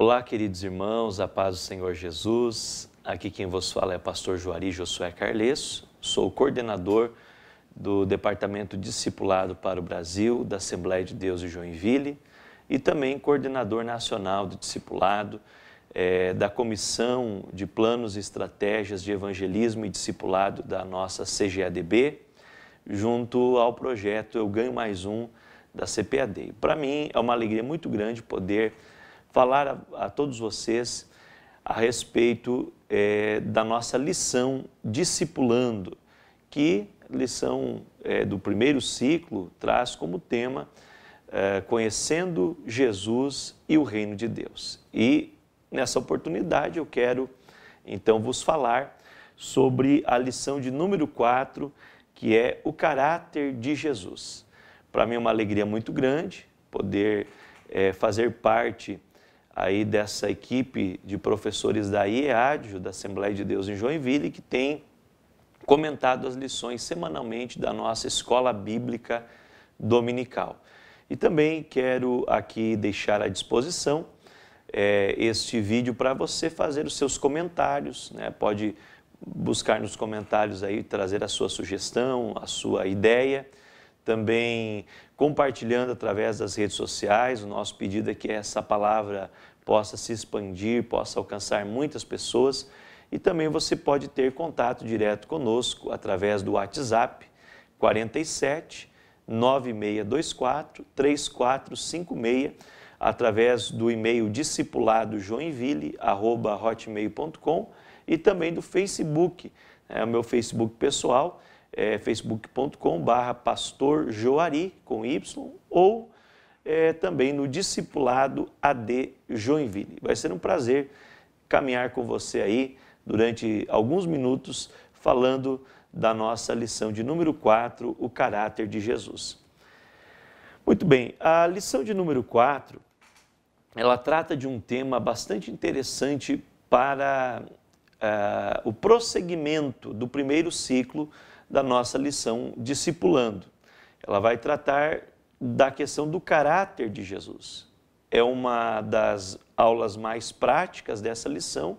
Olá, queridos irmãos, a paz do Senhor Jesus. Aqui quem vos fala é pastor Juari Josué Carlesso, sou o coordenador do Departamento Discipulado para o Brasil, da Assembleia de Deus de Joinville, e também coordenador nacional do Discipulado, da Comissão de Planos e Estratégias de Evangelismo e Discipulado da nossa CGADB, junto ao projeto Eu Ganho Mais Um, da CPAD. Para mim é uma alegria muito grande poder falar a todos vocês a respeito da nossa lição Discipulando, que lição do primeiro ciclo traz como tema Conhecendo Jesus e o Reino de Deus. E nessa oportunidade eu quero então vos falar sobre a lição de número 4, que é o caráter de Jesus. Para mim é uma alegria muito grande poder fazer parte aí dessa equipe de professores da IEAD, da Assembleia de Deus em Joinville, que tem comentado as lições semanalmente da nossa escola bíblica dominical. E também quero aqui deixar à disposição este vídeo para você fazer os seus comentários, né? Pode buscar nos comentários aí, trazer a sua sugestão, a sua ideia, também compartilhando através das redes sociais. O nosso pedido é que essa palavra possa se expandir, possa alcançar muitas pessoas, e também você pode ter contato direto conosco através do WhatsApp 47 9624 3456, através do e-mail discipuladojoinville@hotmail.com, e também do Facebook, o meu Facebook pessoal, facebook.com/pastorjoari, com Y, ou também no Discipulado AD Joinville. Vai ser um prazer caminhar com você aí durante alguns minutos falando da nossa lição de número 4, o caráter de Jesus. Muito bem, a lição de número 4, ela trata de um tema bastante interessante para o prosseguimento do primeiro ciclo da nossa lição Discipulando. Ela vai tratar da questão do caráter de Jesus. É uma das aulas mais práticas dessa lição,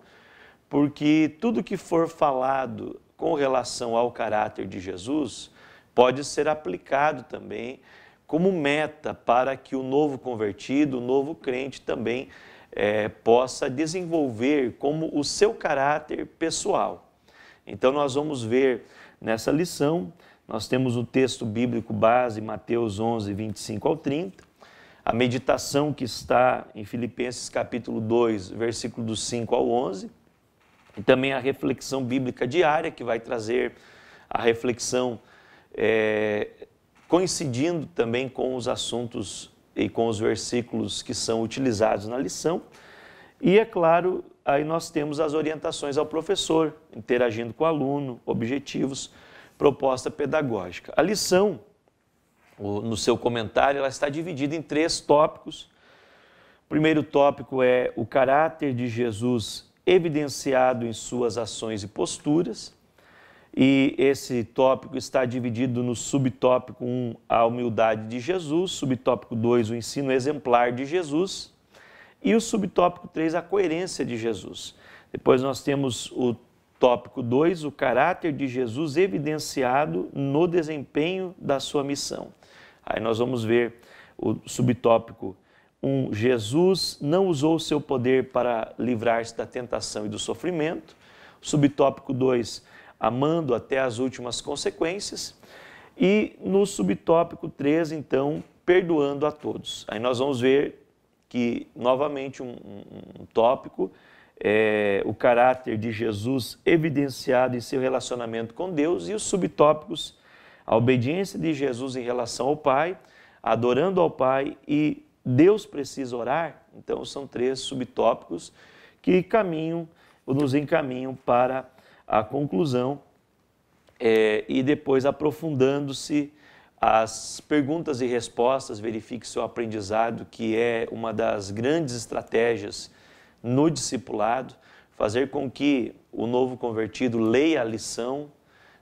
porque tudo que for falado com relação ao caráter de Jesus pode ser aplicado também como meta para que o novo convertido, o novo crente também possa desenvolver como o seu caráter pessoal. Então nós vamos ver nessa lição, nós temos o texto bíblico base, Mateus 11, 25 ao 30, a meditação que está em Filipenses capítulo 2, versículo do 5 ao 11, e também a reflexão bíblica diária, que vai trazer a reflexão coincidindo também com os assuntos e com os versículos que são utilizados na lição. E é claro, aí nós temos as orientações ao professor, interagindo com o aluno, objetivos, proposta pedagógica. A lição, no seu comentário, ela está dividida em 3 tópicos. O primeiro tópico é o caráter de Jesus evidenciado em suas ações e posturas. E esse tópico está dividido no subtópico 1, a humildade de Jesus, subtópico 2, o ensino exemplar de Jesus, e o subtópico 3, a coerência de Jesus. Depois nós temos o tópico 2, o caráter de Jesus evidenciado no desempenho da sua missão. Aí nós vamos ver o subtópico 1, Jesus não usou o seu poder para livrar-se da tentação e do sofrimento. Subtópico 2, amando até as últimas consequências. E no subtópico 3, então, perdoando a todos. Aí nós vamos ver que, novamente, um tópico, o caráter de Jesus evidenciado em seu relacionamento com Deus, e os subtópicos, a obediência de Jesus em relação ao Pai, adorando ao Pai e Deus precisa orar. Então são 3 subtópicos que nos encaminham para a conclusão, e depois, aprofundando-se as perguntas e respostas, verifique seu aprendizado, que é uma das grandes estratégias no discipulado, fazer com que o novo convertido leia a lição,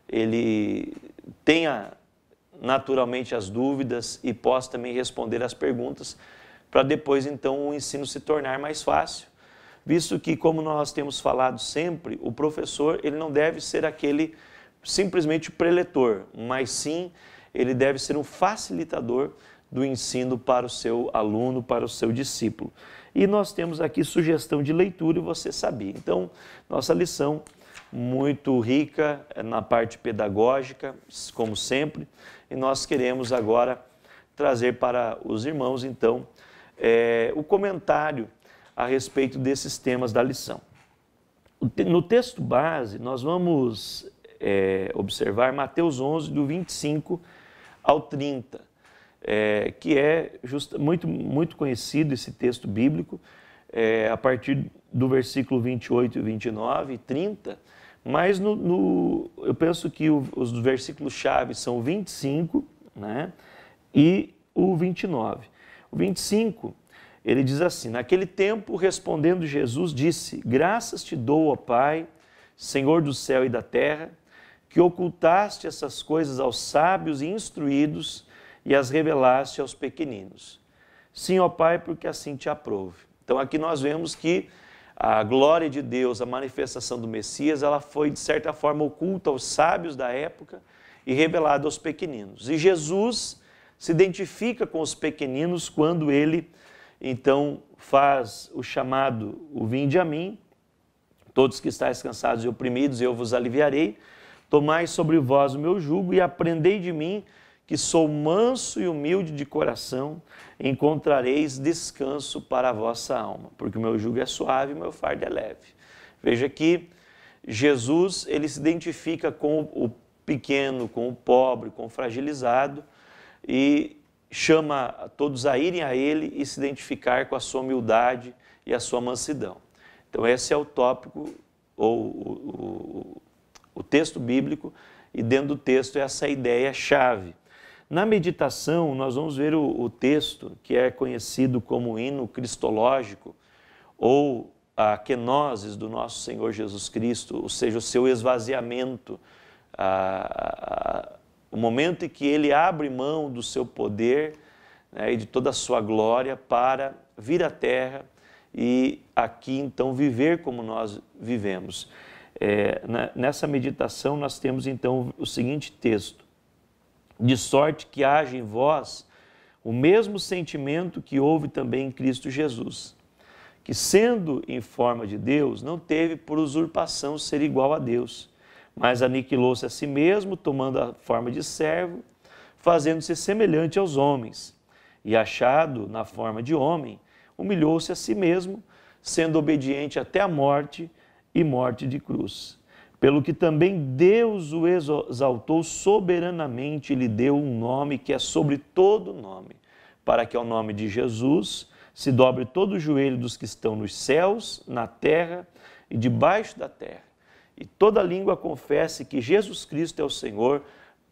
ele tenha naturalmente as dúvidas e possa também responder as perguntas, para depois então o ensino se tornar mais fácil visto que, como nós temos falado sempre, o professor ele não deve ser aquele simplesmente preletor, mas sim ele deve ser um facilitador do ensino para o seu aluno, para o seu discípulo. E nós temos aqui sugestão de leitura e você sabia. Então, nossa lição muito rica na parte pedagógica, como sempre, e nós queremos agora trazer para os irmãos, então, o comentário a respeito desses temas da lição. No texto base, nós vamos observar Mateus 11, do 25 ao 30, que é muito conhecido esse texto bíblico, a partir do versículo 28, 29 e 30, mas eu penso que os versículos-chave são o 25, né, e o 29. O 25, ele diz assim: naquele tempo, respondendo Jesus, disse: graças te dou, ó Pai, Senhor do céu e da terra, que ocultaste essas coisas aos sábios e instruídos e as revelaste aos pequeninos. Sim, ó Pai, porque assim te aprouve. Então aqui nós vemos que a glória de Deus, a manifestação do Messias, ela foi de certa forma oculta aos sábios da época e revelada aos pequeninos. E Jesus se identifica com os pequeninos quando ele então faz o chamado: o vinde a mim, todos que estáis cansados e oprimidos, eu vos aliviarei. Tomai sobre vós o meu jugo e aprendei de mim, que sou manso e humilde de coração, encontrareis descanso para a vossa alma, porque o meu jugo é suave e o meu fardo é leve. Veja que Jesus, ele se identifica com o pequeno, com o pobre, com o fragilizado, e chama todos a irem a ele e se identificar com a sua humildade e a sua mansidão. Então esse é o tópico, ou o texto bíblico, e dentro do texto essa ideia-chave. Na meditação, nós vamos ver o texto que é conhecido como hino cristológico, ou a kenosis do nosso Senhor Jesus Cristo, ou seja, o seu esvaziamento, o momento em que ele abre mão do seu poder, né, e de toda a sua glória para vir à terra e aqui então viver como nós vivemos. Nessa meditação nós temos então o seguinte texto: de sorte que haja em vós o mesmo sentimento que houve também em Cristo Jesus, que sendo em forma de Deus, não teve por usurpação ser igual a Deus, mas aniquilou-se a si mesmo, tomando a forma de servo, fazendo-se semelhante aos homens, e achado na forma de homem, humilhou-se a si mesmo, sendo obediente até a morte e morte de cruz. Pelo que também Deus o exaltou soberanamente e lhe deu um nome que é sobre todo nome, para que ao nome de Jesus se dobre todo o joelho dos que estão nos céus, na terra e debaixo da terra, e toda língua confesse que Jesus Cristo é o Senhor,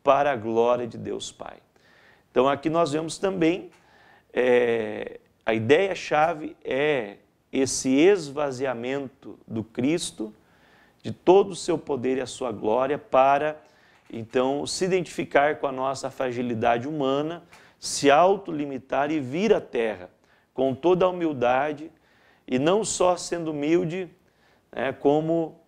para a glória de Deus Pai. Então aqui nós vemos também, a ideia-chave é esse esvaziamento do Cristo, de todo o seu poder e a sua glória, para então se identificar com a nossa fragilidade humana, se autolimitar e vir à terra com toda a humildade, e não só sendo humilde, como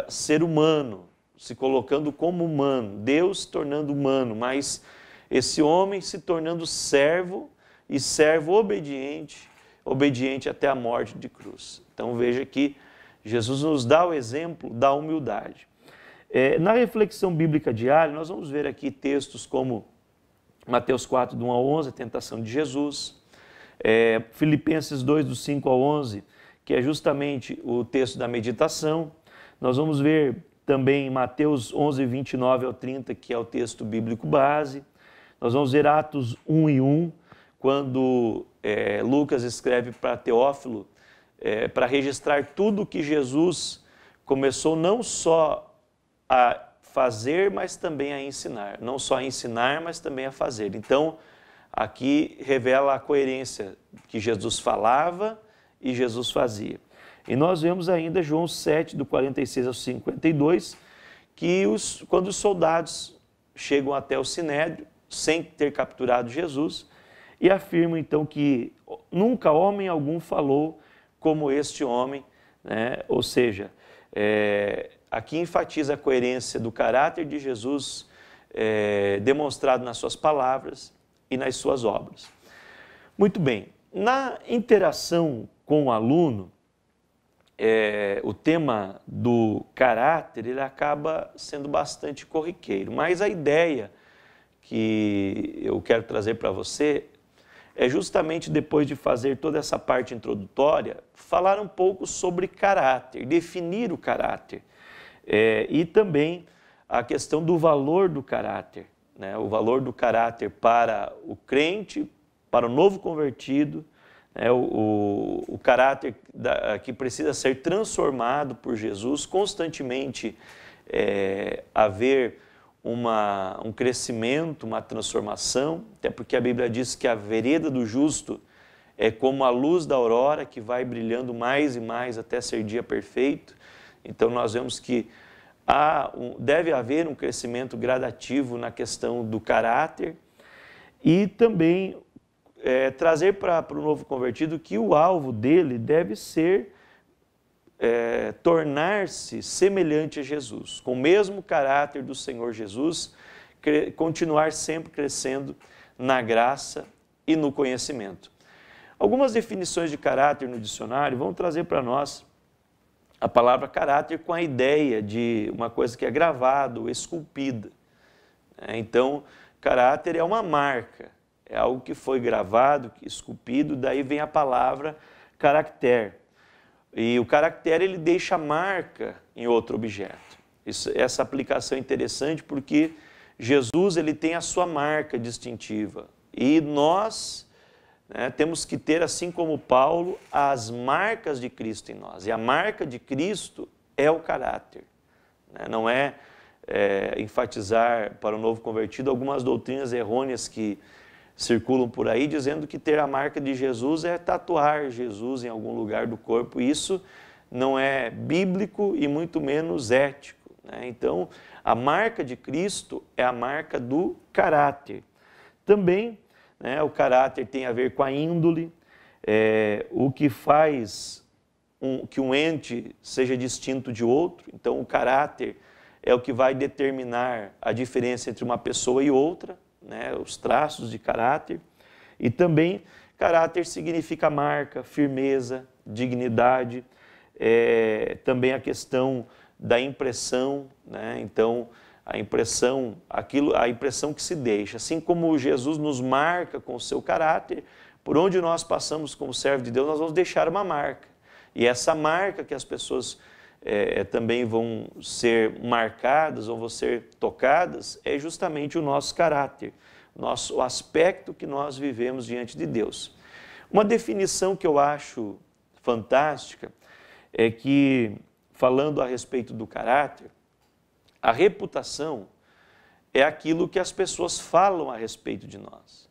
ser humano, se colocando como humano, Deus se tornando humano, mas esse homem se tornando servo, e servo obediente, obediente até a morte de cruz. Então veja que Jesus nos dá o exemplo da humildade. Na reflexão bíblica diária, nós vamos ver aqui textos como Mateus 4, do 1 ao 11, a tentação de Jesus, Filipenses 2, do 5 ao 11, que é justamente o texto da meditação. Nós vamos ver também Mateus 11, 29 ao 30, que é o texto bíblico base. Nós vamos ver Atos 1 e 1, quando Lucas escreve para Teófilo, para registrar tudo que Jesus começou não só a fazer, mas também a ensinar. Não só a ensinar, mas também a fazer. Então, aqui revela a coerência que Jesus falava e Jesus fazia. E nós vemos ainda João 7, do 46 ao 52, que quando os soldados chegam até o Sinédrio, sem ter capturado Jesus, e afirmam então que nunca homem algum falou como este homem, né? Ou seja, aqui enfatiza a coerência do caráter de Jesus demonstrado nas suas palavras e nas suas obras. Muito bem, na interação com o aluno, o tema do caráter ele acaba sendo bastante corriqueiro, mas a ideia que eu quero trazer para você é justamente depois de fazer toda essa parte introdutória, falar um pouco sobre caráter, definir o caráter e também a questão do valor do caráter, né? O valor do caráter para o crente, para o novo convertido, o caráter que precisa ser transformado por Jesus, constantemente haver um crescimento, uma transformação, até porque a Bíblia diz que a vereda do justo é como a luz da aurora que vai brilhando mais e mais até ser dia perfeito. Então nós vemos que deve haver um crescimento gradativo na questão do caráter e também trazer para o novo convertido que o alvo dele deve ser tornar-se semelhante a Jesus, com o mesmo caráter do Senhor Jesus, continuar sempre crescendo na graça e no conhecimento. Algumas definições de caráter no dicionário vão trazer para nós a palavra caráter com a ideia de uma coisa que é gravada ou esculpida. Então, caráter é uma marca, é algo que foi gravado, esculpido, daí vem a palavra caractere. E o caractere ele deixa marca em outro objeto. Essa aplicação é interessante porque Jesus ele tem a sua marca distintiva. E nós temos que ter, assim como Paulo, as marcas de Cristo em nós. E a marca de Cristo é o caráter. Não é enfatizar para o novo convertido algumas doutrinas errôneas que circulam por aí, dizendo que ter a marca de Jesus é tatuar Jesus em algum lugar do corpo. Isso não é bíblico e muito menos ético. Então, a marca de Cristo é a marca do caráter. Também, o caráter tem a ver com a índole, o que faz que um ente seja distinto de outro. Então, o caráter é o que vai determinar a diferença entre uma pessoa e outra, os traços de caráter. E também, caráter significa marca, firmeza, dignidade, também a questão da impressão, Então, a impressão que se deixa. Assim como Jesus nos marca com o seu caráter, por onde nós passamos como servo de Deus, nós vamos deixar uma marca. E essa marca que as pessoas também vão ser marcadas ou vão ser tocadas é justamente o nosso caráter, o aspecto que nós vivemos diante de Deus. Uma definição que eu acho fantástica é que, falando a respeito do caráter, a reputação é aquilo que as pessoas falam a respeito de nós.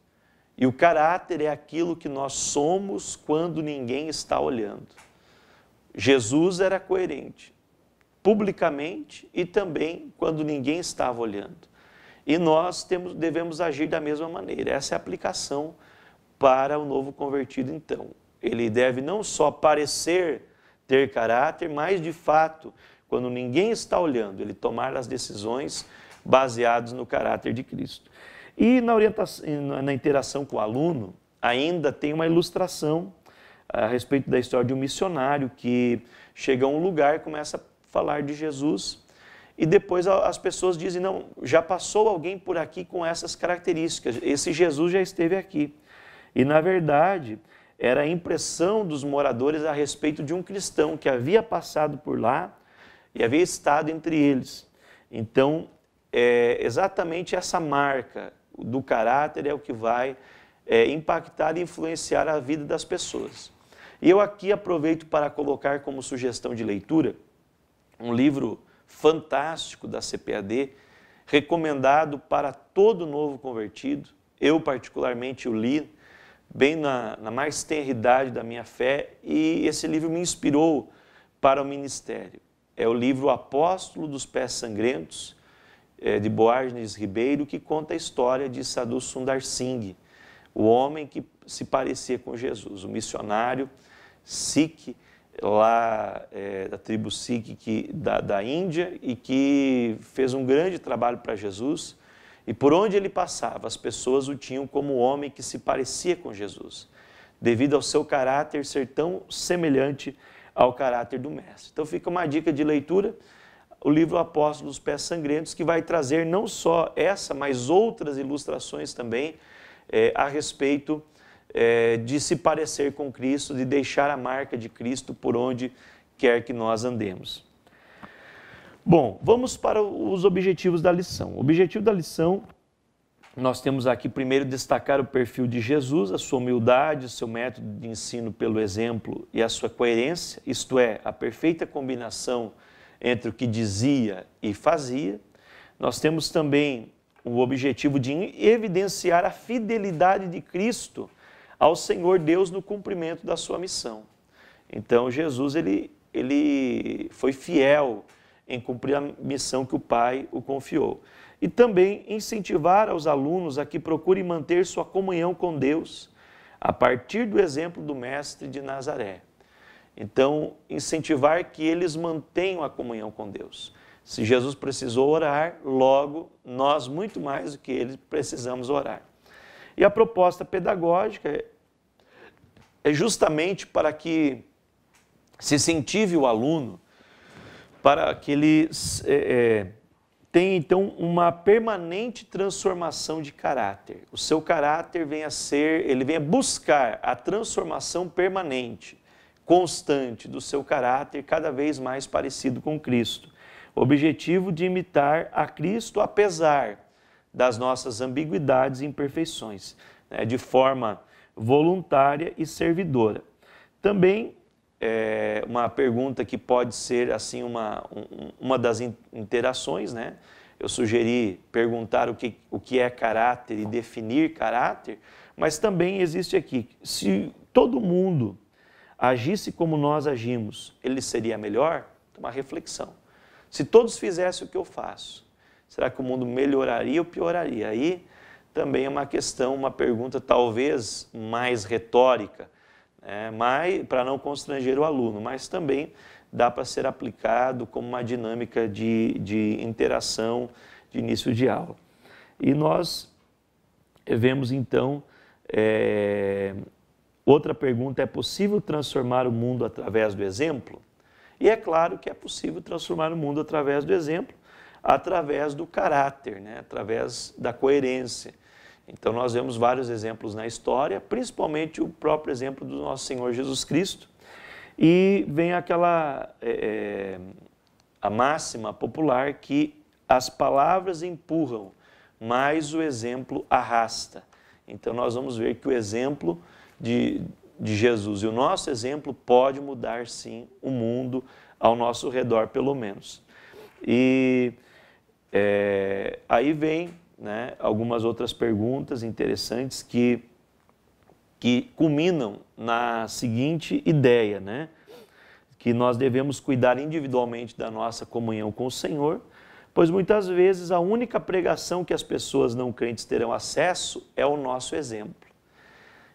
E o caráter é aquilo que nós somos quando ninguém está olhando. Jesus era coerente, publicamente e também quando ninguém estava olhando. E nós devemos agir da mesma maneira. Essa é a aplicação para o novo convertido, então. Ele deve não só parecer ter caráter, mas de fato, quando ninguém está olhando, ele tomar as decisões baseadas no caráter de Cristo. E na interação com o aluno, ainda tem uma ilustração a respeito da história de um missionário que chega a um lugar e começa a falar de Jesus e depois as pessoas dizem, não, já passou alguém por aqui com essas características, esse Jesus já esteve aqui. E na verdade, era a impressão dos moradores a respeito de um cristão que havia passado por lá e havia estado entre eles. Então, exatamente essa marca do caráter é o que vai impactar e influenciar a vida das pessoas. E eu aqui aproveito para colocar como sugestão de leitura um livro fantástico da CPAD, recomendado para todo novo convertido. Eu particularmente o li bem na mais tenra idade da minha fé e esse livro me inspirou para o ministério. É o livro Apóstolo dos Pés Sangrentos, de Boanerges Ribeiro, que conta a história de Sadhu Sundar Singh, o homem que se parecia com Jesus, o missionário Sikh lá da tribo Sikh da Índia, e que fez um grande trabalho para Jesus, e por onde ele passava, as pessoas o tinham como homem que se parecia com Jesus, devido ao seu caráter ser tão semelhante ao caráter do Mestre. Então fica uma dica de leitura, o livro Apóstolo dos Pés Sangrentos, que vai trazer não só essa, mas outras ilustrações também a respeito de se parecer com Cristo, de deixar a marca de Cristo por onde quer que nós andemos. Bom, vamos para os objetivos da lição. O objetivo da lição, nós temos aqui primeiro destacar o perfil de Jesus, a sua humildade, o seu método de ensino pelo exemplo e a sua coerência, isto é, a perfeita combinação entre o que dizia e fazia. Nós temos também o objetivo de evidenciar a fidelidade de Cristo ao Senhor Deus no cumprimento da sua missão. Então Jesus ele foi fiel em cumprir a missão que o Pai o confiou. E também incentivar aos alunos a que procurem manter sua comunhão com Deus a partir do exemplo do Mestre de Nazaré. Então, incentivar que eles mantenham a comunhão com Deus. Se Jesus precisou orar, logo, nós muito mais do que ele precisamos orar. E a proposta pedagógica é justamente para que se incentive o aluno, para que ele tenha, então, uma permanente transformação de caráter. O seu caráter ele venha buscar a transformação permanente, constante do seu caráter, cada vez mais parecido com Cristo. O objetivo de imitar a Cristo, apesar das nossas ambiguidades e imperfeições, né, de forma voluntária e servidora. Também uma pergunta que pode ser assim uma das interações, né? Eu sugeri perguntar o que é caráter e definir caráter, mas também existe aqui, se todo mundo agisse como nós agimos, ele seria melhor? Uma reflexão. Se todos fizessem o que eu faço, será que o mundo melhoraria ou pioraria? Aí também é uma questão, uma pergunta talvez mais retórica, para não constranger o aluno, mas também dá para ser aplicado como uma dinâmica de interação de início de aula. E nós vemos então, outra pergunta, é possível transformar o mundo através do exemplo? E é claro que é possível transformar o mundo através do exemplo, através do caráter, né? Através da coerência. Então nós vemos vários exemplos na história, principalmente o próprio exemplo do nosso Senhor Jesus Cristo, e vem aquela a máxima popular que as palavras empurram, mas o exemplo arrasta. Então nós vamos ver que o exemplo de Jesus e o nosso exemplo pode mudar sim o mundo ao nosso redor, pelo menos. E aí vem, né, algumas outras perguntas interessantes que culminam na seguinte ideia, né, que nós devemos cuidar individualmente da nossa comunhão com o Senhor, pois muitas vezes a única pregação que as pessoas não crentes terão acesso é o nosso exemplo.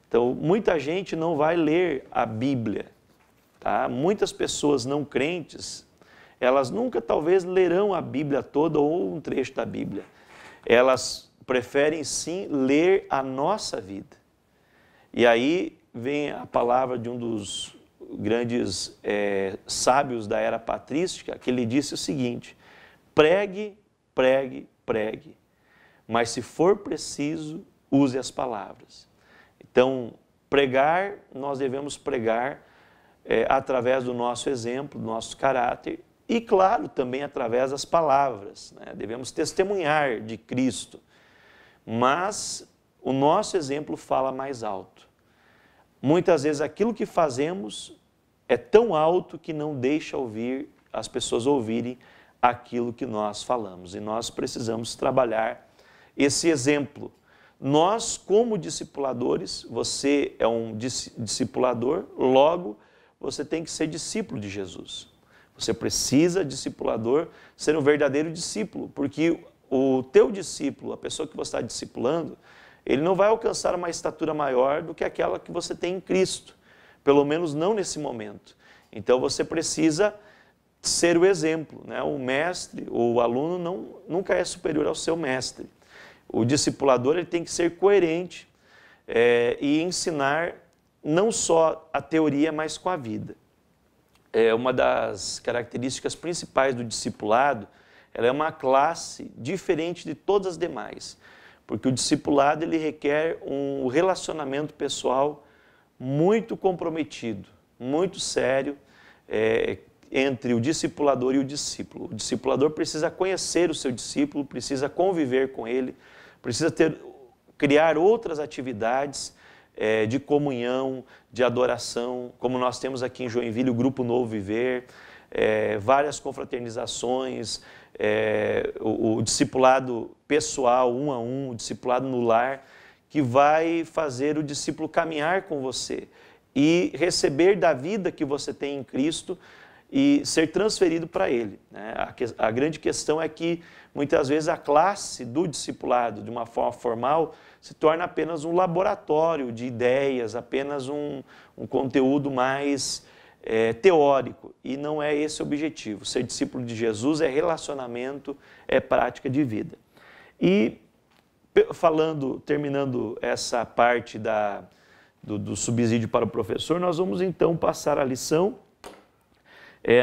Então, muita gente não vai ler a Bíblia, tá? Muitas pessoas não crentes, elas nunca talvez lerão a Bíblia toda ou um trecho da Bíblia. Elas preferem sim ler a nossa vida. E aí vem a palavra de um dos grandes sábios da era patrística, que ele disse o seguinte: pregue, pregue, pregue, mas se for preciso, use as palavras. Então, pregar, nós devemos pregar através do nosso exemplo, do nosso caráter, e claro, também através das palavras, né? Devemos testemunhar de Cristo, mas o nosso exemplo fala mais alto. Muitas vezes aquilo que fazemos é tão alto que não deixa as pessoas ouvirem aquilo que nós falamos, e nós precisamos trabalhar esse exemplo. Nós, como discipuladores, você é um discipulador, logo você tem que ser discípulo de Jesus. Você precisa, discipulador, ser um verdadeiro discípulo, porque o teu discípulo, a pessoa que você está discipulando, ele não vai alcançar uma estatura maior do que aquela que você tem em Cristo, pelo menos não nesse momento. Então você precisa ser o exemplo, né? O mestre ou o aluno nunca é superior ao seu mestre. O discipulador ele tem que ser coerente e ensinar não só a teoria, mas com a vida. Uma das características principais do discipulado, ela é uma classe diferente de todas as demais, porque o discipulado ele requer um relacionamento pessoal muito comprometido, muito sério, entre o discipulador e o discípulo. O discipulador precisa conhecer o seu discípulo, precisa conviver com ele, precisa criar outras atividades de comunhão, de adoração, como nós temos aqui em Joinville o Grupo Novo Viver, várias confraternizações, o discipulado pessoal, um a um, o discipulado no lar, que vai fazer o discípulo caminhar com você e receber da vida que você tem em Cristo e ser transferido para Ele, né? A grande questão é que muitas vezes a classe do discipulado, de uma forma formal, se torna apenas um laboratório de ideias, apenas um conteúdo mais teórico, e não é esse o objetivo. Ser discípulo de Jesus é relacionamento, é prática de vida. E terminando essa parte do subsídio para o professor, nós vamos então passar a lição.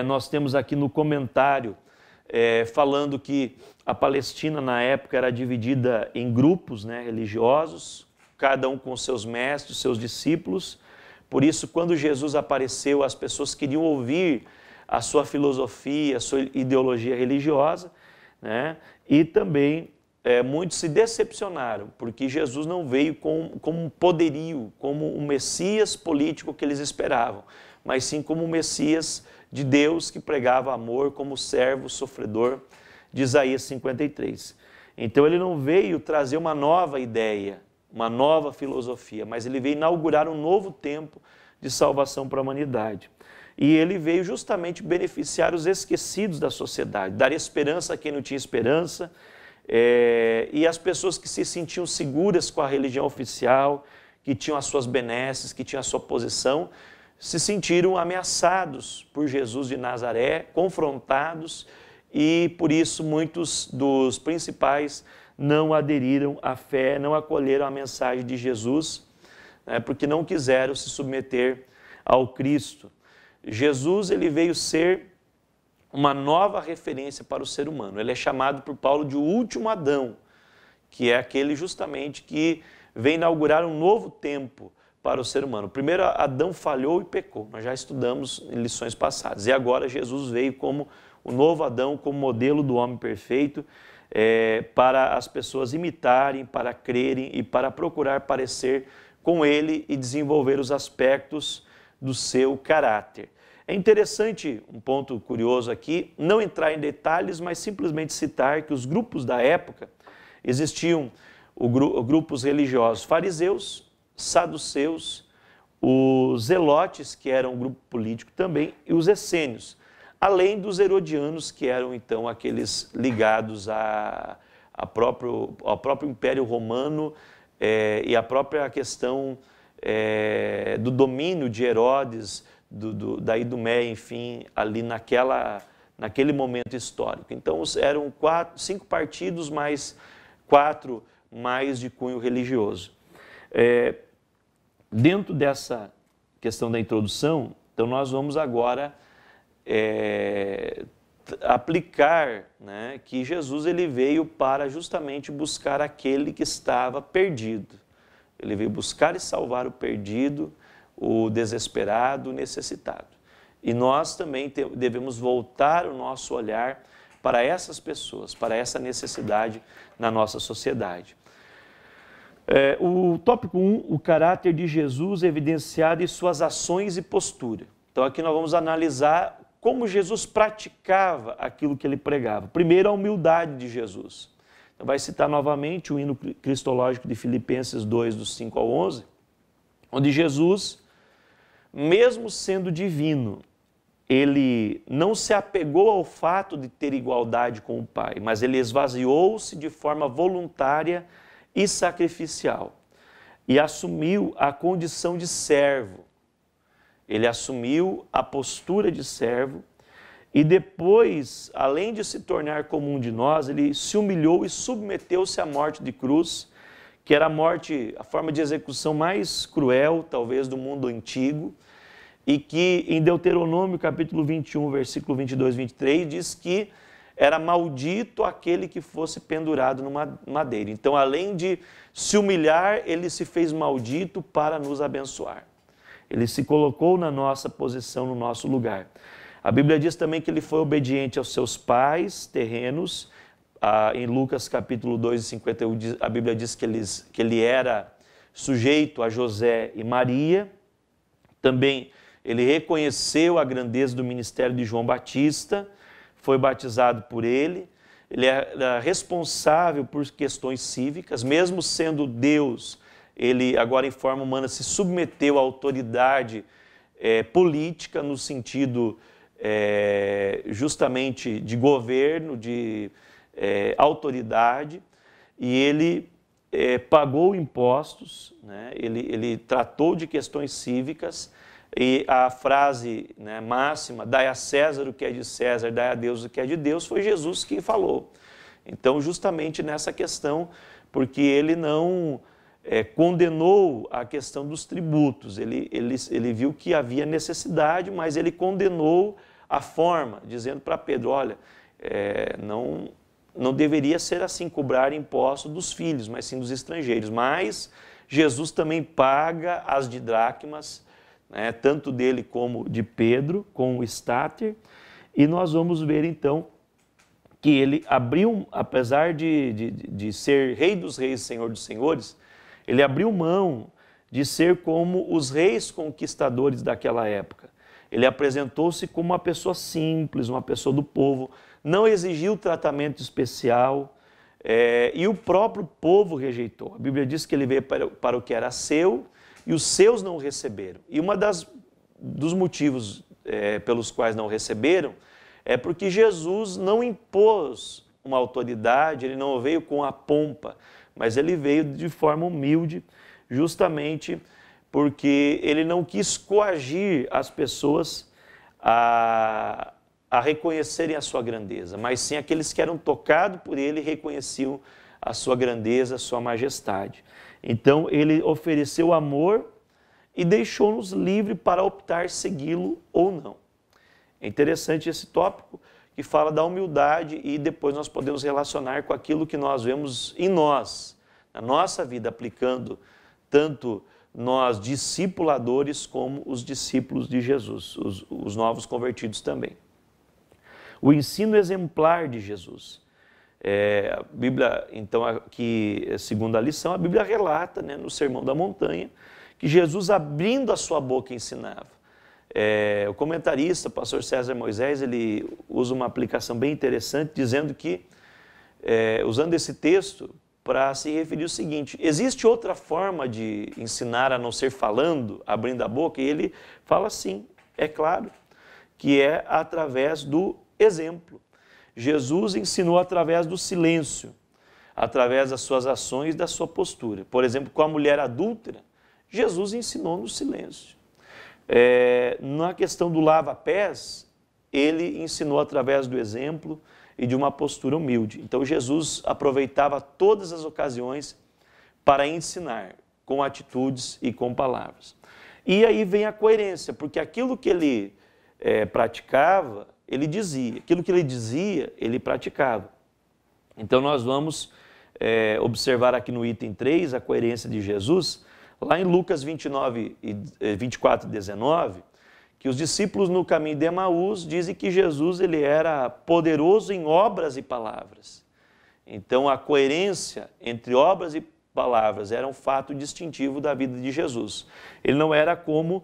Nós temos aqui no comentário falando que a Palestina na época era dividida em grupos, né, religiosos, cada um com seus mestres, seus discípulos. Por isso, quando Jesus apareceu, as pessoas queriam ouvir a sua filosofia, a sua ideologia religiosa, né? E também muitos se decepcionaram, porque Jesus não veio como um poderio, como um Messias político que eles esperavam, mas sim como um Messias de Deus que pregava amor como servo sofredor de Isaías 53. Então ele não veio trazer uma nova ideia, uma nova filosofia, mas ele veio inaugurar um novo tempo de salvação para a humanidade. E ele veio justamente beneficiar os esquecidos da sociedade, dar esperança a quem não tinha esperança, e as pessoas que se sentiam seguras com a religião oficial, que tinham as suas benesses, que tinham a sua posição, se sentiram ameaçados por Jesus de Nazaré, confrontados, e por isso muitos dos principais não aderiram à fé, não acolheram a mensagem de Jesus, né, porque não quiseram se submeter ao Cristo. Jesus ele veio ser uma nova referência para o ser humano. Ele é chamado por Paulo de o último Adão, que é aquele justamente que vem inaugurar um novo tempo para o ser humano. O primeiro Adão falhou e pecou, nós já estudamos em lições passadas. E agora Jesus veio como o novo Adão, como modelo do homem perfeito, para as pessoas imitarem, para crerem e para procurar parecer com ele e desenvolver os aspectos do seu caráter. É interessante, um ponto curioso aqui, não entrar em detalhes, mas simplesmente citar que os grupos da época, existiam grupos religiosos fariseus, saduceus, os zelotes, que eram um grupo político também, e os essênios, além dos herodianos, que eram então aqueles ligados ao próprio Império Romano e a própria questão do domínio de Herodes, da Idumeia, enfim, ali naquele momento histórico. Então eram 5 partidos, mais 4 mais de cunho religioso. Dentro dessa questão da introdução, então nós vamos agora aplicar, né, que Jesus ele veio para justamente buscar aquele que estava perdido. Ele veio buscar e salvar o perdido, o desesperado, o necessitado. E nós também devemos voltar o nosso olhar para essas pessoas, para essa necessidade na nossa sociedade. O tópico 1, o caráter de Jesus evidenciado em suas ações e postura. Então aqui nós vamos analisar como Jesus praticava aquilo que ele pregava. Primeiro, a humildade de Jesus. Então vai citar novamente o hino cristológico de Filipenses 2, dos 5 ao 11, onde Jesus, mesmo sendo divino, ele não se apegou ao fato de ter igualdade com o Pai, mas ele esvaziou-se de forma voluntária e sacrificial e assumiu a condição de servo. ele assumiu a postura de servo e depois, além de se tornar como um de nós, ele se humilhou e submeteu-se à morte de cruz, que era a forma de execução mais cruel, talvez, do mundo antigo, e que em Deuteronômio, capítulo 21, versículo 22 e 23, diz que era maldito aquele que fosse pendurado numa madeira. Então, além de se humilhar, ele se fez maldito para nos abençoar. Ele se colocou na nossa posição, no nosso lugar. A Bíblia diz também que ele foi obediente aos seus pais terrenos. Em Lucas capítulo 2 e 51, a Bíblia diz que ele era sujeito a José e Maria. Também ele reconheceu a grandeza do ministério de João Batista, foi batizado por ele. Ele era responsável por questões cívicas, mesmo sendo Deus, ele agora em forma humana se submeteu à autoridade política no sentido justamente de governo, de autoridade, e ele pagou impostos, né? Ele tratou de questões cívicas, e a frase, né, máxima, dai a César o que é de César, dai a Deus o que é de Deus, foi Jesus quem falou. Então, justamente nessa questão, porque ele não condenou a questão dos tributos, ele viu que havia necessidade, mas ele condenou a forma, dizendo para Pedro, olha, não deveria ser assim, cobrar impostos dos filhos, mas sim dos estrangeiros. Mas Jesus também paga as didracmas, né, tanto dele como de Pedro, com o estáter, e nós vamos ver então que ele abriu, apesar de ser rei dos reis e senhor dos senhores, ele abriu mão de ser como os reis conquistadores daquela época. Ele apresentou-se como uma pessoa simples, uma pessoa do povo, não exigiu tratamento especial, e o próprio povo rejeitou. A Bíblia diz que ele veio para o que era seu e os seus não o receberam. E dos motivos pelos quais não o receberam é porque Jesus não impôs uma autoridade, ele não veio com a pompa, mas ele veio de forma humilde, justamente porque ele não quis coagir as pessoas a reconhecerem a sua grandeza, mas sim aqueles que eram tocados por ele reconheciam a sua grandeza, a sua majestade. Então ele ofereceu amor e deixou-nos livres para optar segui-lo ou não. É interessante esse tópico que fala da humildade e depois nós podemos relacionar com aquilo que nós vemos em nós, na nossa vida, aplicando tanto nós discipuladores como os discípulos de Jesus, os novos convertidos também. O ensino exemplar de Jesus. A Bíblia, então, aqui, segundo a lição, a Bíblia relata, né, no Sermão da Montanha, que Jesus, abrindo a sua boca, ensinava. O comentarista, o pastor César Moisés, ele usa uma aplicação bem interessante, dizendo que, usando esse texto, para se referir ao seguinte, existe outra forma de ensinar a não ser falando, abrindo a boca? E ele fala sim, é claro, que é através do exemplo. Jesus ensinou através do silêncio, através das suas ações e da sua postura. Por exemplo, com a mulher adúltera, Jesus ensinou no silêncio. Na questão do lava-pés, ele ensinou através do exemplo e de uma postura humilde. Então Jesus aproveitava todas as ocasiões para ensinar com atitudes e com palavras. E aí vem a coerência, porque aquilo que ele praticava, ele dizia. Aquilo que ele dizia, ele praticava. Então nós vamos observar aqui no item 3 a coerência de Jesus, lá em Lucas 24 e 19, que os discípulos no caminho de Emaús dizem que Jesus ele era poderoso em obras e palavras. Então a coerência entre obras e palavras era um fato distintivo da vida de Jesus. Ele não era como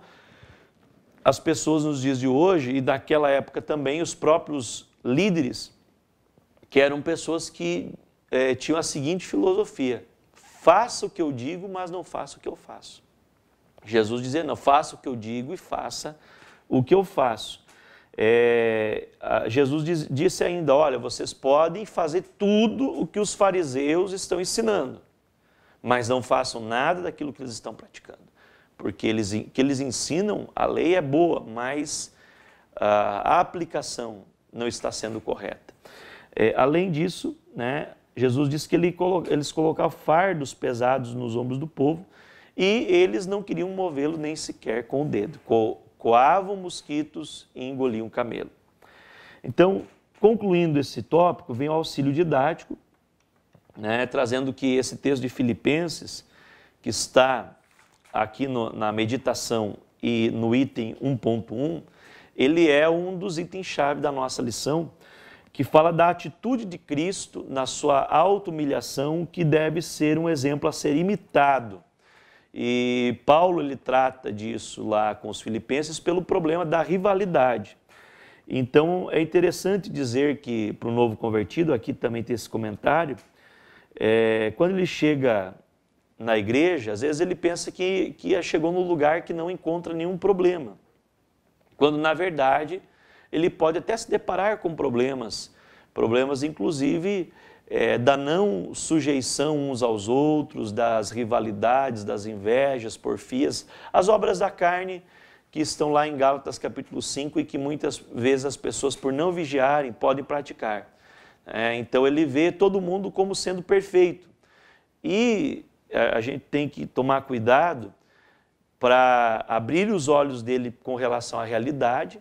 as pessoas nos dias de hoje e daquela época também, os próprios líderes, que eram pessoas que tinham a seguinte filosofia: faça o que eu digo, mas não faça o que eu faço. Jesus dizia, não, faça o que eu digo e faça o que eu faço. Jesus disse ainda, olha, vocês podem fazer tudo o que os fariseus estão ensinando, mas não façam nada daquilo que eles estão praticando. porque que eles ensinam, a lei é boa, mas a aplicação não está sendo correta. Além disso, né, Jesus disse que eles colocavam fardos pesados nos ombros do povo e eles não queriam movê-lo nem sequer com o dedo. Coavam mosquitos e engoliam camelo. Então, concluindo esse tópico, vem o auxílio didático, né, trazendo que esse texto de Filipenses, que está aqui na meditação e no item 1.1, ele é um dos itens-chave da nossa lição, que fala da atitude de Cristo na sua auto-humilhação, que deve ser um exemplo a ser imitado. E Paulo ele trata disso lá com os filipenses pelo problema da rivalidade. Então é interessante dizer que para o novo convertido, aqui também tem esse comentário, quando ele chega na igreja, às vezes ele pensa que chegou num lugar que não encontra nenhum problema, quando na verdade ele pode até se deparar com problemas inclusive da não sujeição uns aos outros, das rivalidades, das invejas, porfias, as obras da carne que estão lá em Gálatas capítulo 5 e que muitas vezes as pessoas por não vigiarem podem praticar. Então ele vê todo mundo como sendo perfeito e a gente tem que tomar cuidado para abrir os olhos dele com relação à realidade,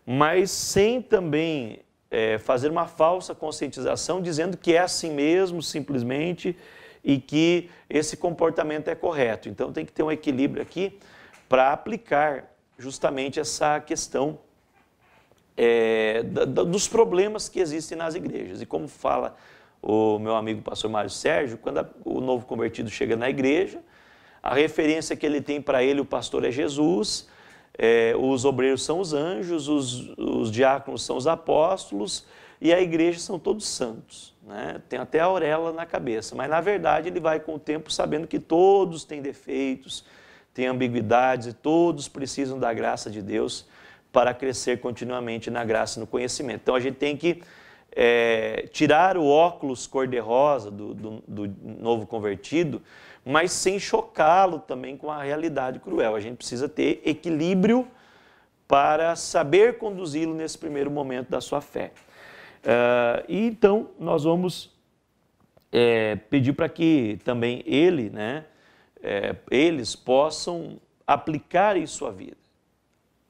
mas sem também fazer uma falsa conscientização dizendo que é assim mesmo, simplesmente, e que esse comportamento é correto. Então tem que ter um equilíbrio aqui para aplicar justamente essa questão dos problemas que existem nas igrejas. E como fala o meu amigo pastor Mário Sérgio, quando o novo convertido chega na igreja, a referência que ele tem para ele, o pastor é Jesus, os obreiros são os anjos, os diáconos são os apóstolos e a igreja são todos santos, né? Tem até a auréola na cabeça, mas na verdade ele vai com o tempo sabendo que todos têm defeitos, têm ambiguidades e todos precisam da graça de Deus para crescer continuamente na graça e no conhecimento. Então a gente tem que tirar o óculos cor-de-rosa do novo convertido, mas sem chocá-lo também com a realidade cruel. A gente precisa ter equilíbrio para saber conduzi-lo nesse primeiro momento da sua fé. E então nós vamos pedir para que também eles possam aplicar em sua vida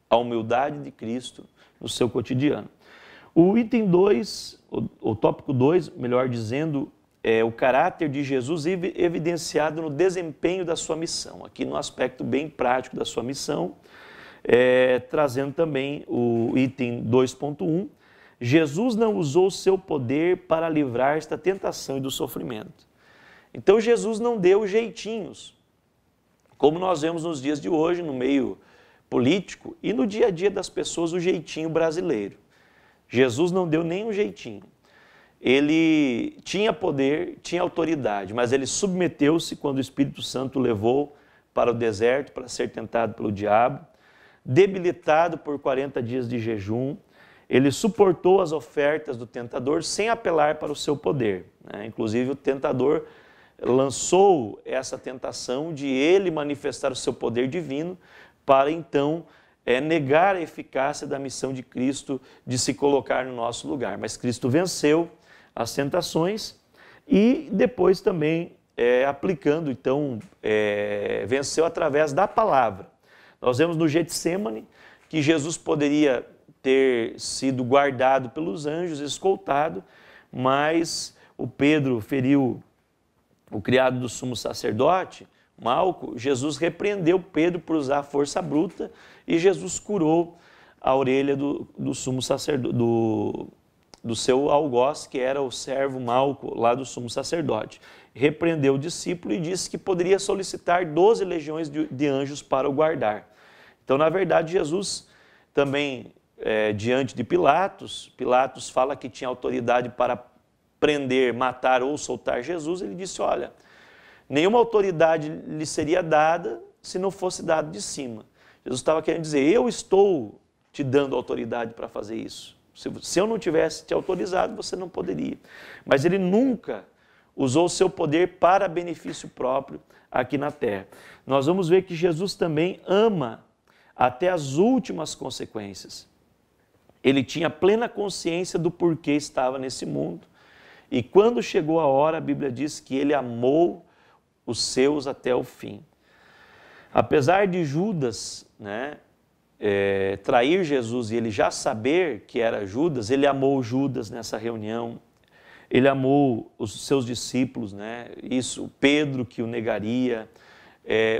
a humildade de Cristo no seu cotidiano. O item 2, o tópico 2, melhor dizendo, o caráter de Jesus evidenciado no desempenho da sua missão, aqui no aspecto bem prático da sua missão, trazendo também o item 2.1, Jesus não usou o seu poder para livrar-se da tentação e do sofrimento. Então Jesus não deu jeitinhos, como nós vemos nos dias de hoje, no meio político e no dia a dia das pessoas, o jeitinho brasileiro. Jesus não deu nem um jeitinho. Ele tinha poder, tinha autoridade, mas ele submeteu-se quando o Espírito Santo o levou para o deserto para ser tentado pelo diabo, debilitado por 40 dias de jejum, ele suportou as ofertas do tentador sem apelar para o seu poder, né? Inclusive o tentador lançou essa tentação de ele manifestar o seu poder divino para então negar a eficácia da missão de Cristo de se colocar no nosso lugar. Mas Cristo venceu as tentações e depois também aplicando, então, venceu através da palavra. Nós vemos no Getsêmani que Jesus poderia ter sido guardado pelos anjos, escoltado, mas o Pedro feriu o criado do sumo sacerdote, Malco. Jesus repreendeu Pedro por usar força bruta e Jesus curou a orelha do sumo sacerdote, do seu algoz, que era o servo Malco lá do sumo sacerdote. Repreendeu o discípulo e disse que poderia solicitar 12 legiões de anjos para o guardar. Então, na verdade, Jesus também, diante de Pilatos fala que tinha autoridade para prender, matar ou soltar Jesus. Ele disse, olha, nenhuma autoridade lhe seria dada se não fosse dado de cima. Jesus estava querendo dizer, eu estou te dando autoridade para fazer isso. Se eu não tivesse te autorizado, você não poderia. Mas ele nunca usou o seu poder para benefício próprio aqui na terra. Nós vamos ver que Jesus também ama até as últimas consequências. Ele tinha plena consciência do porquê estava nesse mundo. E quando chegou a hora, a Bíblia diz que ele amou os seus até o fim. Apesar de Judas, trair Jesus e ele já saber que era Judas, ele amou Judas nessa reunião. Ele amou os seus discípulos, isso, Pedro que o negaria,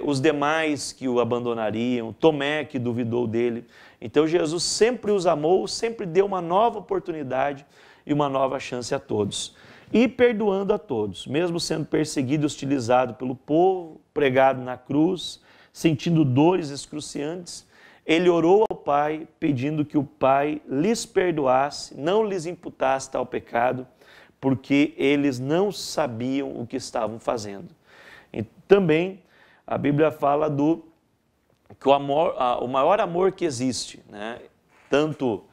os demais que o abandonariam, Tomé que duvidou dele. Então Jesus sempre os amou, sempre deu uma nova oportunidade e uma nova chance a todos. E perdoando a todos, mesmo sendo perseguido e hostilizado pelo povo, pregado na cruz, sentindo dores excruciantes, ele orou ao Pai pedindo que o Pai lhes perdoasse, não lhes imputasse tal pecado, porque eles não sabiam o que estavam fazendo. E também a Bíblia fala que o maior amor que existe, tanto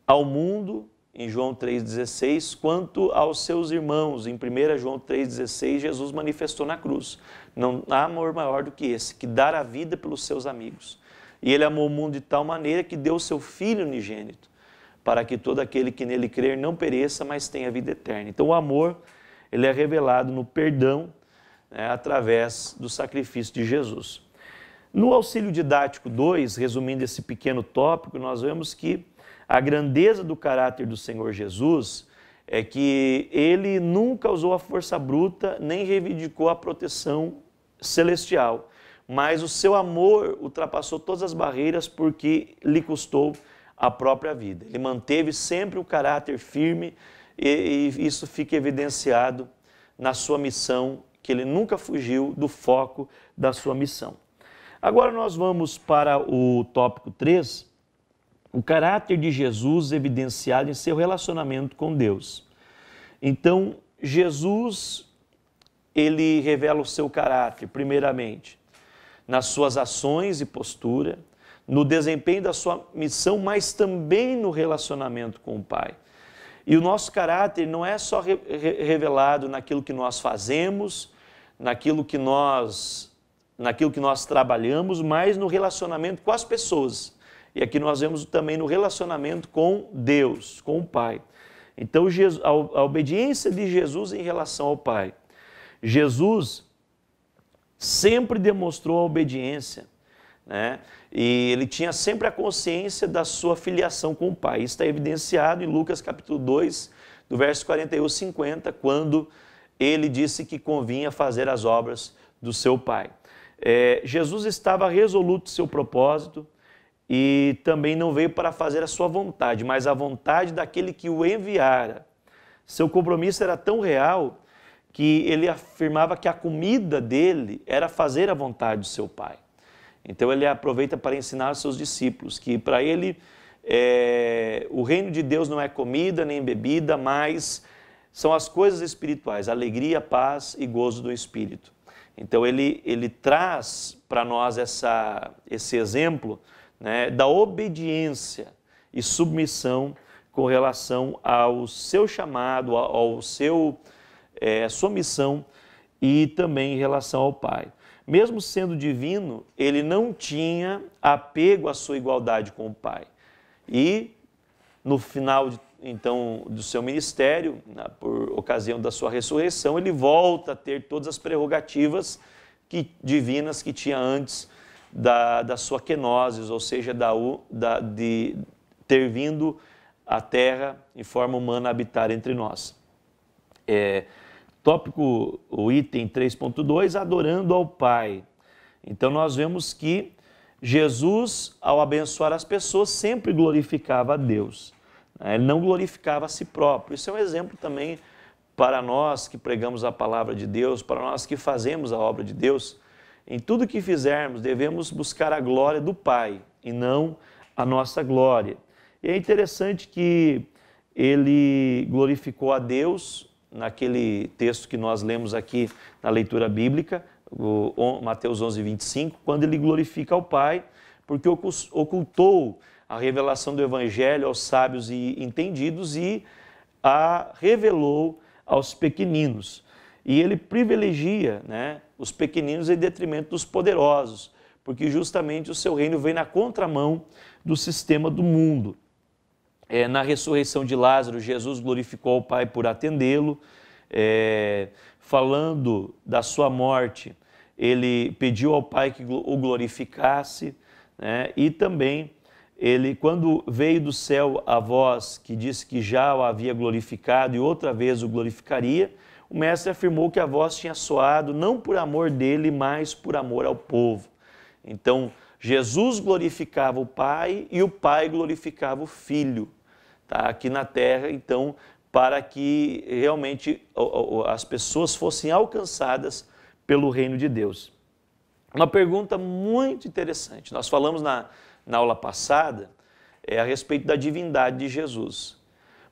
ao mundo, em João 3,16, quanto aos seus irmãos, em 1 João 3,16, Jesus manifestou na cruz. Não há amor maior do que esse, que dar a vida pelos seus amigos. E ele amou o mundo de tal maneira que deu o seu Filho unigênito, para que todo aquele que nele crer não pereça, mas tenha vida eterna. Então o amor, ele é revelado no perdão, através do sacrifício de Jesus. No auxílio didático 2, resumindo esse pequeno tópico, nós vemos que a grandeza do caráter do Senhor Jesus é que ele nunca usou a força bruta, nem reivindicou a proteção celestial, mas o seu amor ultrapassou todas as barreiras porque lhe custou a própria vida. Ele manteve sempre um caráter firme e isso fica evidenciado na sua missão, que ele nunca fugiu do foco da sua missão. Agora nós vamos para o tópico 3, o caráter de Jesus evidenciado em seu relacionamento com Deus. Então, Jesus, ele revela o seu caráter, primeiramente, nas suas ações e postura, no desempenho da sua missão, mas também no relacionamento com o Pai. E o nosso caráter não é só revelado naquilo que nós fazemos, naquilo que nós trabalhamos, mas no relacionamento com as pessoas. E aqui nós vemos também no relacionamento com Deus, com o Pai. Então, a obediência de Jesus em relação ao Pai. Jesus sempre demonstrou a obediência, e ele tinha sempre a consciência da sua filiação com o Pai. Isso está evidenciado em Lucas capítulo 2, do verso 41 ao 50, quando ele disse que convinha fazer as obras do seu Pai. Jesus estava resoluto em seu propósito e também não veio para fazer a sua vontade, mas a vontade daquele que o enviara. Seu compromisso era tão real que ele afirmava que a comida dele era fazer a vontade do seu Pai. Então ele aproveita para ensinar aos seus discípulos que para ele o reino de Deus não é comida nem bebida, mas são as coisas espirituais, alegria, paz e gozo do Espírito. Então ele traz para nós esse exemplo da obediência e submissão com relação ao seu chamado, à sua missão e também em relação ao Pai. Mesmo sendo divino, ele não tinha apego à sua igualdade com o Pai. E no final do seu ministério, por ocasião da sua ressurreição, ele volta a ter todas as prerrogativas divinas que tinha antes da sua kenosis, ou seja, de ter vindo à Terra em forma humana habitar entre nós. O item 3.2, adorando ao Pai. Então nós vemos que Jesus, ao abençoar as pessoas, sempre glorificava a Deus. Ele não glorificava a si próprio. Isso é um exemplo também para nós que pregamos a palavra de Deus, para nós que fazemos a obra de Deus. Em tudo que fizermos, devemos buscar a glória do Pai e não a nossa glória. E é interessante que ele glorificou a Deus naquele texto que nós lemos aqui na leitura bíblica, Mateus 11, 25, quando ele glorifica ao Pai, porque ocultou a revelação do Evangelho aos sábios e entendidos e a revelou aos pequeninos. e ele privilegia, né, os pequeninos em detrimento dos poderosos, porque justamente o seu reino vem na contramão do sistema do mundo. Na ressurreição de Lázaro, Jesus glorificou o Pai por atendê-lo. Falando da sua morte, ele pediu ao Pai que o glorificasse, né? E também, quando veio do céu a voz que disse que já o havia glorificado e outra vez o glorificaria, o mestre afirmou que a voz tinha soado não por amor dele, mas por amor ao povo. Então, Jesus glorificava o Pai e o Pai glorificava o Filho, tá? Aqui na terra, então, para que realmente as pessoas fossem alcançadas pelo reino de Deus. Uma pergunta muito interessante. Nós falamos na aula passada a respeito da divindade de Jesus.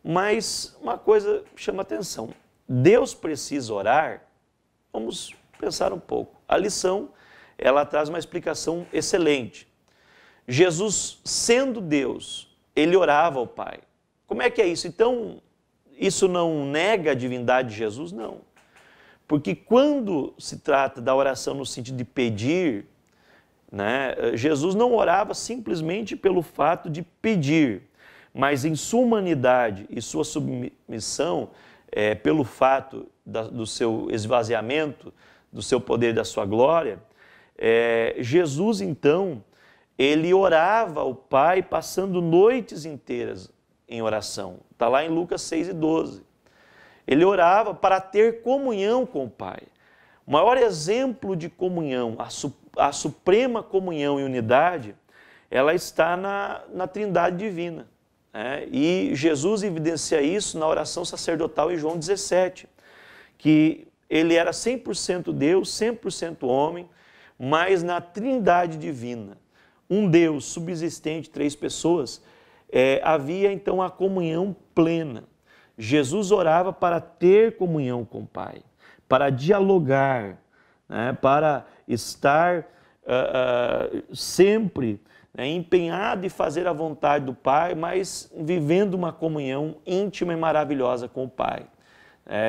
Mas uma coisa chama atenção. Deus precisa orar? Vamos pensar um pouco. A lição, ela traz uma explicação excelente. Jesus, sendo Deus, ele orava ao Pai. Como é que é isso? Então, isso não nega a divindade de Jesus? Não. Porque quando se trata da oração no sentido de pedir, né, Jesus não orava simplesmente pelo fato de pedir, mas em sua humanidade e sua submissão, pelo fato do seu esvaziamento, do seu poder e da sua glória, Jesus, então, ele orava ao Pai passando noites inteiras em oração. Está lá em Lucas 6:12. Ele orava para ter comunhão com o Pai. O maior exemplo de comunhão, a suprema comunhão e unidade, ela está na Trindade Divina. Né? E Jesus evidencia isso na oração sacerdotal em João 17, que ele era 100% Deus, 100% homem, mas na Trindade Divina, um Deus subsistente, 3 pessoas, havia então a comunhão plena. Jesus orava para ter comunhão com o Pai, para dialogar, né, para estar sempre empenhado em fazer a vontade do Pai, mas vivendo uma comunhão íntima e maravilhosa com o Pai.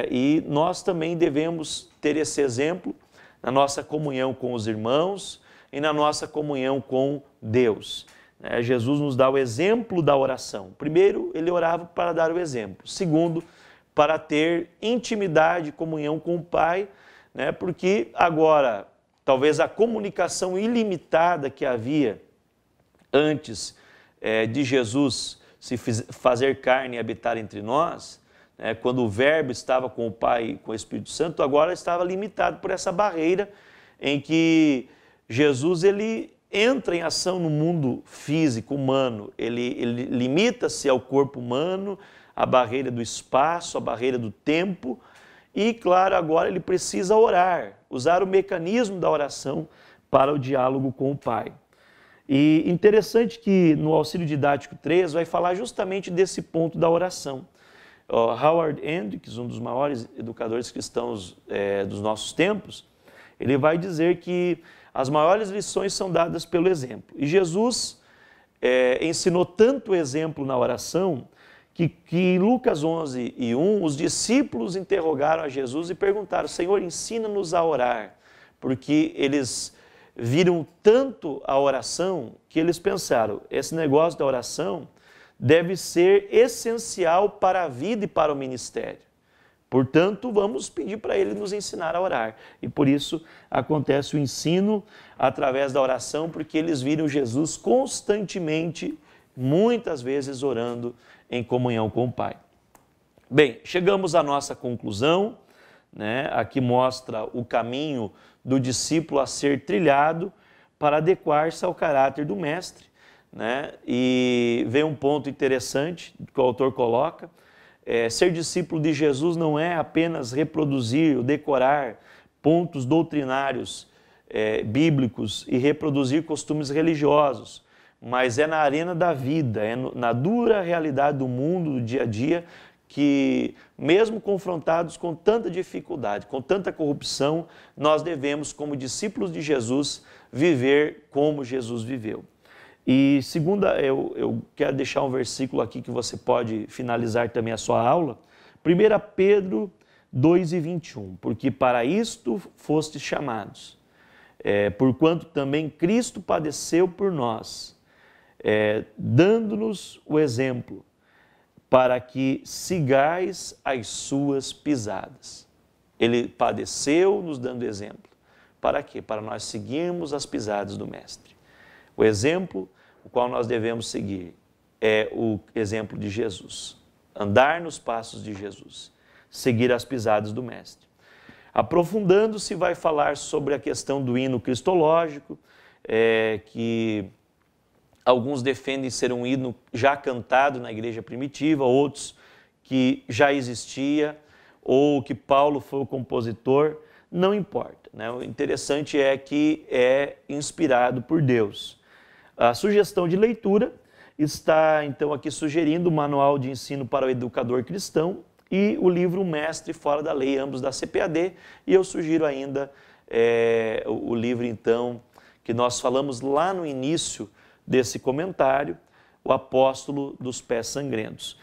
E nós também devemos ter esse exemplo na nossa comunhão com os irmãos e na nossa comunhão com Deus. Jesus nos dá o exemplo da oração. Primeiro, ele orava para dar o exemplo. Segundo, para ter intimidade e comunhão com o Pai, né? Porque agora, talvez a comunicação ilimitada que havia antes de Jesus se fazer carne e habitar entre nós, né? Quando o Verbo estava com o Pai e com o Espírito Santo, agora estava limitado por essa barreira em que Jesus ele entra em ação no mundo físico, humano. Ele limita-se ao corpo humano, à barreira do espaço, à barreira do tempo. E, claro, agora ele precisa orar, usar o mecanismo da oração para o diálogo com o Pai. E interessante que no Auxílio Didático 3 vai falar justamente desse ponto da oração. Howard Hendricks, um dos maiores educadores cristãos dos nossos tempos, ele vai dizer que as maiores lições são dadas pelo exemplo. E Jesus ensinou tanto exemplo na oração que em Lucas 11:1, os discípulos interrogaram a Jesus e perguntaram: Senhor, ensina-nos a orar, porque eles viram tanto a oração que eles pensaram, esse negócio da oração deve ser essencial para a vida e para o ministério. Portanto, vamos pedir para ele nos ensinar a orar. E por isso acontece o ensino através da oração, porque eles viram Jesus constantemente, muitas vezes orando em comunhão com o Pai. Bem, chegamos à nossa conclusão, né? Aqui mostra o caminho do discípulo a ser trilhado para adequar-se ao caráter do mestre, né? E vem um ponto interessante que o autor coloca. Ser discípulo de Jesus não é apenas reproduzir ou decorar pontos doutrinários bíblicos e reproduzir costumes religiosos, mas é na arena da vida, na dura realidade do mundo, do dia a dia, que mesmo confrontados com tanta dificuldade, com tanta corrupção, nós devemos, como discípulos de Jesus, viver como Jesus viveu. E segunda, eu quero deixar um versículo aqui que você pode finalizar também a sua aula. 1 Pedro 2:21, porque para isto fostes chamados, porquanto também Cristo padeceu por nós, dando-nos o exemplo, para que sigais as suas pisadas. Ele padeceu nos dando exemplo. Para quê? Para nós seguirmos as pisadas do Mestre. O exemplo o qual nós devemos seguir é o exemplo de Jesus. Andar nos passos de Jesus. Seguir as pisadas do Mestre. Aprofundando-se, vai falar sobre a questão do hino cristológico, que alguns defendem ser um hino já cantado na igreja primitiva, outros que já existia, ou que Paulo foi o compositor, não importa, né? O interessante é que é inspirado por Deus. A sugestão de leitura está, então, aqui sugerindo o Manual de Ensino para o Educador Cristão e o livro Mestre Fora da Lei, ambos da CPAD, e eu sugiro ainda o livro, então, que nós falamos lá no início desse comentário, O Apóstolo dos Pés Sangrentos.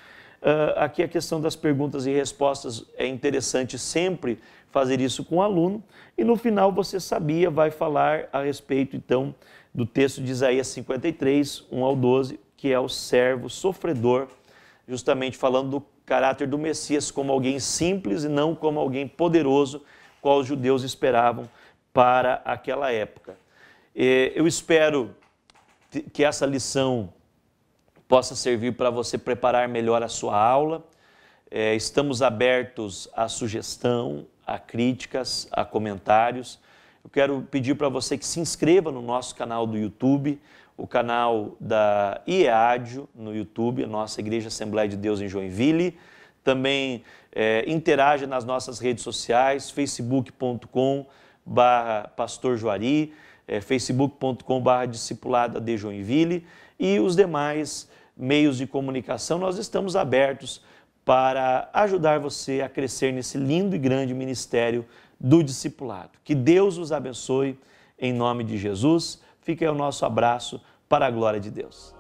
Aqui a questão das perguntas e respostas, é interessante sempre fazer isso com o aluno, e no final você vai falar a respeito, então, do texto de Isaías 53, 1 ao 12, que é o servo sofredor, justamente falando do caráter do Messias como alguém simples e não como alguém poderoso, qual os judeus esperavam para aquela época. Eu espero que essa lição possa servir para você preparar melhor a sua aula. Estamos abertos à sugestão, a críticas, a comentários. Eu quero pedir para você que se inscreva no nosso canal do YouTube, o canal da IEADIO no YouTube, a nossa Igreja Assembleia de Deus em Joinville. Também interaja nas nossas redes sociais, facebook.com/Pastor Juari, facebook.com/Discipulado AD Joinville e os demais meios de comunicação. Nós estamos abertos para ajudar você a crescer nesse lindo e grande ministério do discipulado. Que Deus os abençoe em nome de Jesus. Fica aí o nosso abraço para a glória de Deus.